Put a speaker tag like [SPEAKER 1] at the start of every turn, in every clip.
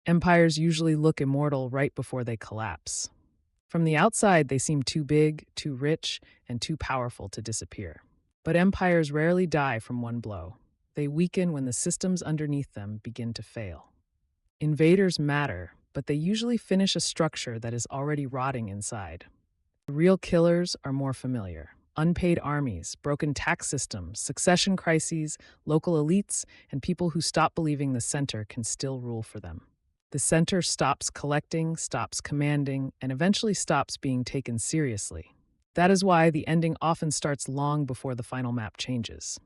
[SPEAKER 1] Empires usually look immortal right before they collapse. From the outside, they seem too big, too rich, and too powerful to disappear. But empires rarely die from one blow. They weaken when the systems underneath them begin to fail. Invaders matter, but they usually finish a structure that is already rotting inside. The real killers are more familiar. Unpaid armies, broken tax systems, succession crises, local elites, and people who stop believing the center can still rule for them. The center stops collecting, stops commanding, and eventually stops being taken seriously. That is why the ending often starts long before the final map changes.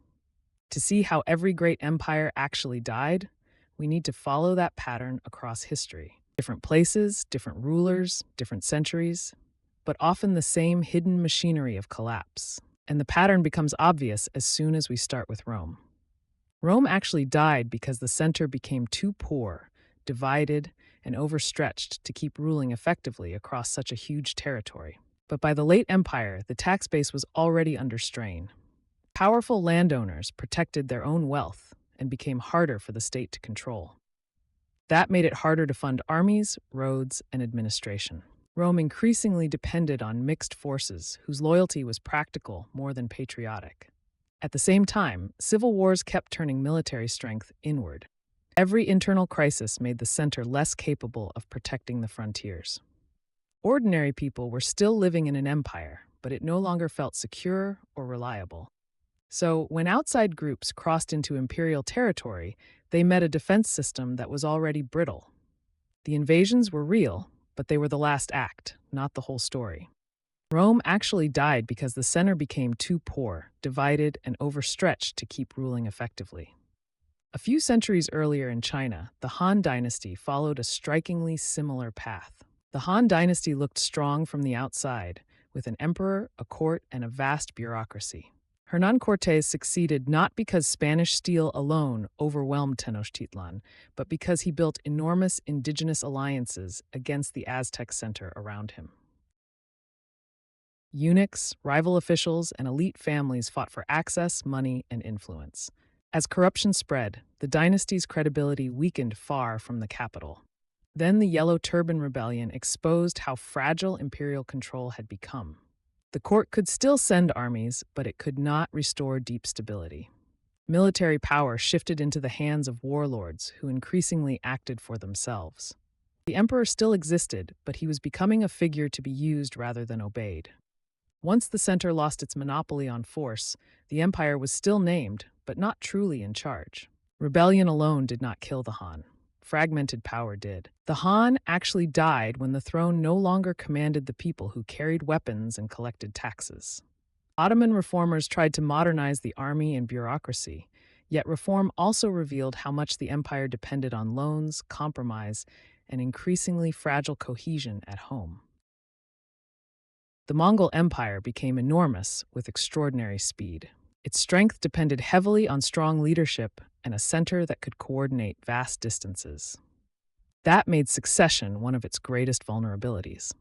[SPEAKER 1] To see how every great empire actually died, we need to follow that pattern across history. Different places, different rulers, different centuries, but often the same hidden machinery of collapse. And the pattern becomes obvious as soon as we start with Rome. Rome actually died because the center became too poor, divided, and overstretched to keep ruling effectively across such a huge territory. But by the late empire, the tax base was already under strain. Powerful landowners protected their own wealth and became harder for the state to control. That made it harder to fund armies, roads, and administration. Rome increasingly depended on mixed forces whose loyalty was practical more than patriotic. At the same time, civil wars kept turning military strength inward. Every internal crisis made the center less capable of protecting the frontiers. Ordinary people were still living in an empire, but it no longer felt secure or reliable. So, when outside groups crossed into imperial territory, they met a defense system that was already brittle. The invasions were real, but they were the last act, not the whole story. Rome actually died because the center became too poor, divided, and overstretched to keep ruling effectively. A few centuries earlier in China, the Han Dynasty followed a strikingly similar path. The Han Dynasty looked strong from the outside, with an emperor, a court, and a vast bureaucracy. Hernán Cortés succeeded not because Spanish steel alone overwhelmed Tenochtitlan, but because he built enormous indigenous alliances against the Aztec center around him. Eunuchs, rival officials, and elite families fought for access, money, and influence. As corruption spread, the dynasty's credibility weakened far from the capital. Then the Yellow Turban Rebellion exposed how fragile imperial control had become. The court could still send armies, but it could not restore deep stability. Military power shifted into the hands of warlords who increasingly acted for themselves. The emperor still existed, but he was becoming a figure to be used rather than obeyed. Once the center lost its monopoly on force, the empire was still named, but not truly in charge. Rebellion alone did not kill the Han. Fragmented power did. The Han actually died when the throne no longer commanded the people who carried weapons and collected taxes. Ottoman reformers tried to modernize the army and bureaucracy, yet reform also revealed how much the empire depended on loans, compromise, and increasingly fragile cohesion at home. The Mongol Empire became enormous with extraordinary speed. Its strength depended heavily on strong leadership and a center that could coordinate vast distances. That made succession one of its greatest vulnerabilities.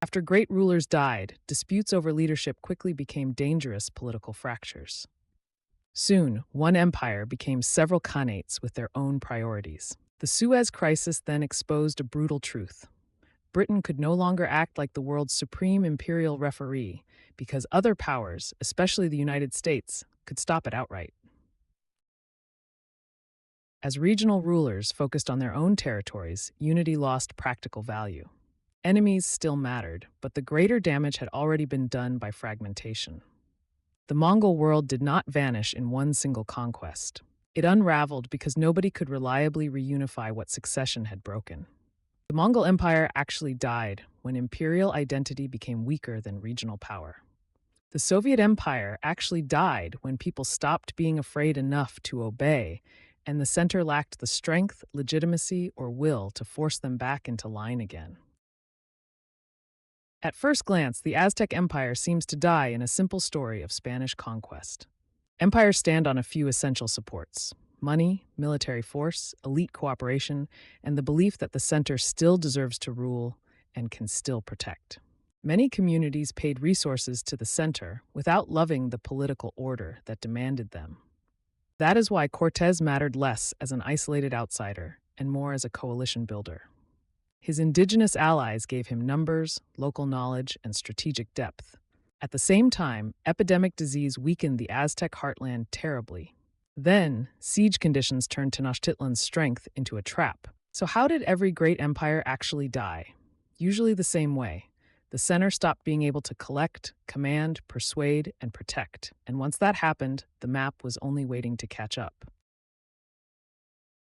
[SPEAKER 1] After great rulers died, disputes over leadership quickly became dangerous political fractures. Soon, one empire became several khanates with their own priorities. The Suez Crisis then exposed a brutal truth. Britain could no longer act like the world's supreme imperial referee because other powers, especially the United States, could stop it outright. As regional rulers focused on their own territories, unity lost practical value. Enemies still mattered, but the greater damage had already been done by fragmentation. The Mongol world did not vanish in one single conquest. It unraveled because nobody could reliably reunify what succession had broken. The Mongol Empire actually died when imperial identity became weaker than regional power. The Soviet Empire actually died when people stopped being afraid enough to obey, and the center lacked the strength, legitimacy, or will to force them back into line again. At first glance, the Aztec Empire seems to die in a simple story of Spanish conquest. Empires stand on a few essential supports: money, military force, elite cooperation, and the belief that the center still deserves to rule and can still protect. Many communities paid resources to the center without loving the political order that demanded them. That is why Cortés mattered less as an isolated outsider and more as a coalition builder. His indigenous allies gave him numbers, local knowledge, and strategic depth. At the same time, epidemic disease weakened the Aztec heartland terribly. Then, siege conditions turned Tenochtitlan's strength into a trap. So how did every great empire actually die? Usually the same way. The center stopped being able to collect, command, persuade, and protect. And once that happened, the map was only waiting to catch up.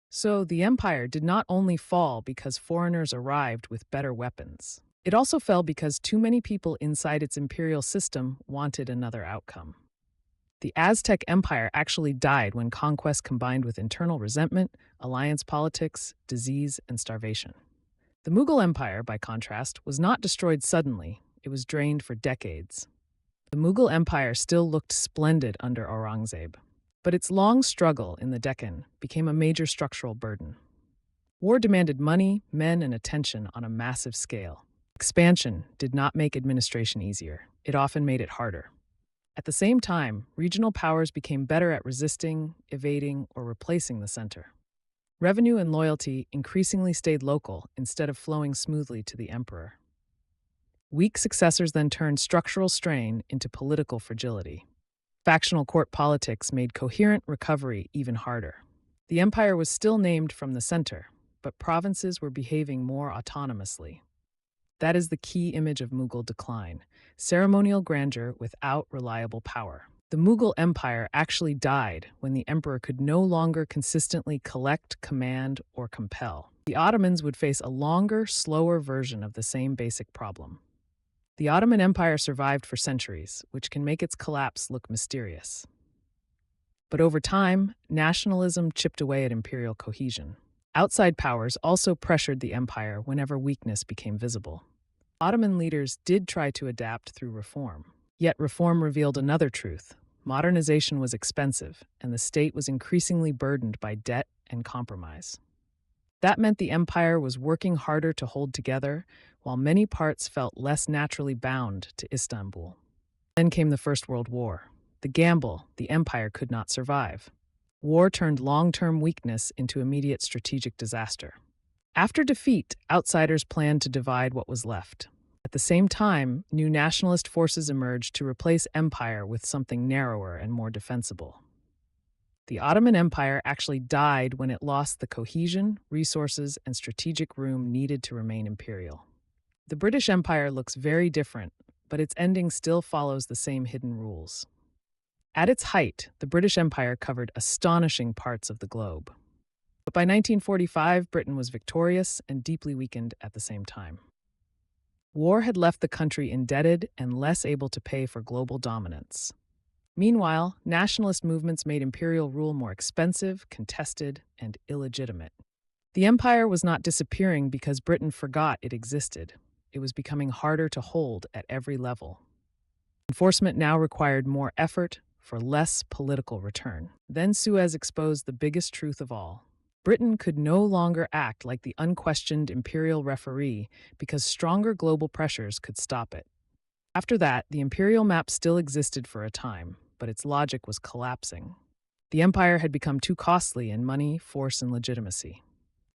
[SPEAKER 1] So the empire did not only fall because foreigners arrived with better weapons. It also fell because too many people inside its imperial system wanted another outcome. The Aztec Empire actually died when conquest combined with internal resentment, alliance politics, disease, and starvation. The Mughal Empire, by contrast, was not destroyed suddenly. It was drained for decades. The Mughal Empire still looked splendid under Aurangzeb, but its long struggle in the Deccan became a major structural burden. War demanded money, men, and attention on a massive scale. Expansion did not make administration easier. It often made it harder. At the same time, regional powers became better at resisting, evading, or replacing the center. Revenue and loyalty increasingly stayed local instead of flowing smoothly to the emperor. Weak successors then turned structural strain into political fragility. Factional court politics made coherent recovery even harder. The empire was still named from the center, but provinces were behaving more autonomously. That is the key image of Mughal decline: ceremonial grandeur without reliable power. The Mughal Empire actually died when the emperor could no longer consistently collect, command, or compel. The Ottomans would face a longer, slower version of the same basic problem. The Ottoman Empire survived for centuries, which can make its collapse look mysterious. But over time, nationalism chipped away at imperial cohesion. Outside powers also pressured the empire whenever weakness became visible. Ottoman leaders did try to adapt through reform. Yet reform revealed another truth: modernization was expensive, and the state was increasingly burdened by debt and compromise. That meant the empire was working harder to hold together, while many parts felt less naturally bound to Istanbul. Then came the First World War. The gamble the empire could not survive. War turned long-term weakness into immediate strategic disaster. After defeat, outsiders planned to divide what was left. At the same time, new nationalist forces emerged to replace empire with something narrower and more defensible. The Ottoman Empire actually died when it lost the cohesion, resources, and strategic room needed to remain imperial. The British Empire looks very different, but its ending still follows the same hidden rules. At its height, the British Empire covered astonishing parts of the globe. But by 1945, Britain was victorious and deeply weakened at the same time. War had left the country indebted and less able to pay for global dominance. Meanwhile, nationalist movements made imperial rule more expensive, contested, and illegitimate. The empire was not disappearing because Britain forgot it existed. It was becoming harder to hold at every level. Enforcement now required more effort for less political return. Then Suez exposed the biggest truth of all. Britain could no longer act like the unquestioned imperial referee because stronger global pressures could stop it. After that, the imperial map still existed for a time, but its logic was collapsing. The empire had become too costly in money, force, and legitimacy.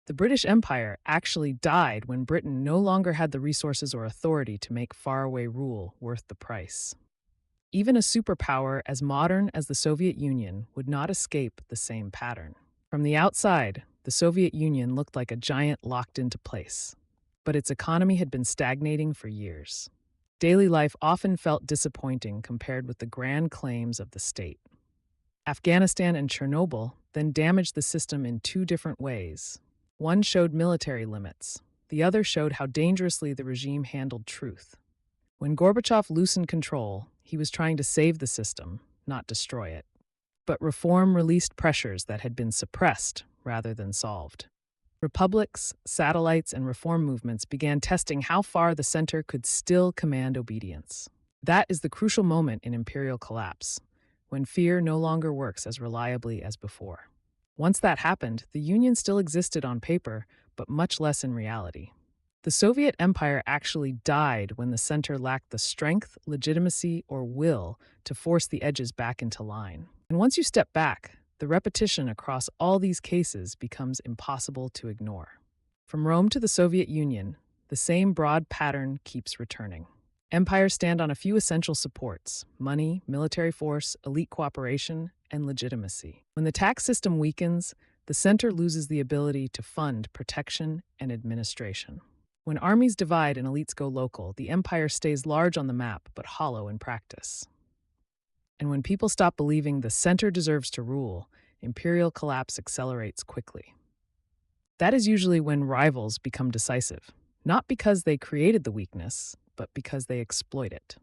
[SPEAKER 1] The British Empire actually died when Britain no longer had the resources or authority to make faraway rule worth the price. Even a superpower as modern as the Soviet Union would not escape the same pattern. From the outside, the Soviet Union looked like a giant locked into place, but its economy had been stagnating for years. Daily life often felt disappointing compared with the grand claims of the state. Afghanistan and Chernobyl then damaged the system in two different ways. One showed military limits. The other showed how dangerously the regime handled truth. When Gorbachev loosened control, he was trying to save the system, not destroy it. But reform released pressures that had been suppressed rather than solved. Republics, satellites, and reform movements began testing how far the center could still command obedience. That is the crucial moment in imperial collapse, when fear no longer works as reliably as before. Once that happened, the Union still existed on paper, but much less in reality. The Soviet Empire actually died when the center lacked the strength, legitimacy, or will to force the edges back into line. And once you step back, The repetition across all these cases becomes impossible to ignore. From Rome to the Soviet Union, the same broad pattern keeps returning. Empires stand on a few essential supports: money, military force, elite cooperation, and legitimacy. When the tax system weakens, the center loses the ability to fund protection and administration. When armies divide and elites go local, the empire stays large on the map but hollow in practice. And when people stop believing the center deserves to rule, imperial collapse accelerates quickly. That is usually when rivals become decisive, not because they created the weakness, but because they exploit it.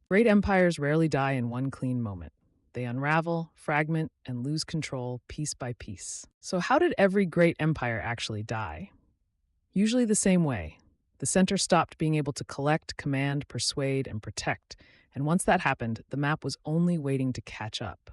[SPEAKER 1] Great empires rarely die in one clean moment. They unravel, fragment, and lose control piece by piece. So how did every great empire actually die? Usually the same way. The center stopped being able to collect, command, persuade, and protect, and once that happened, the map was only waiting to catch up.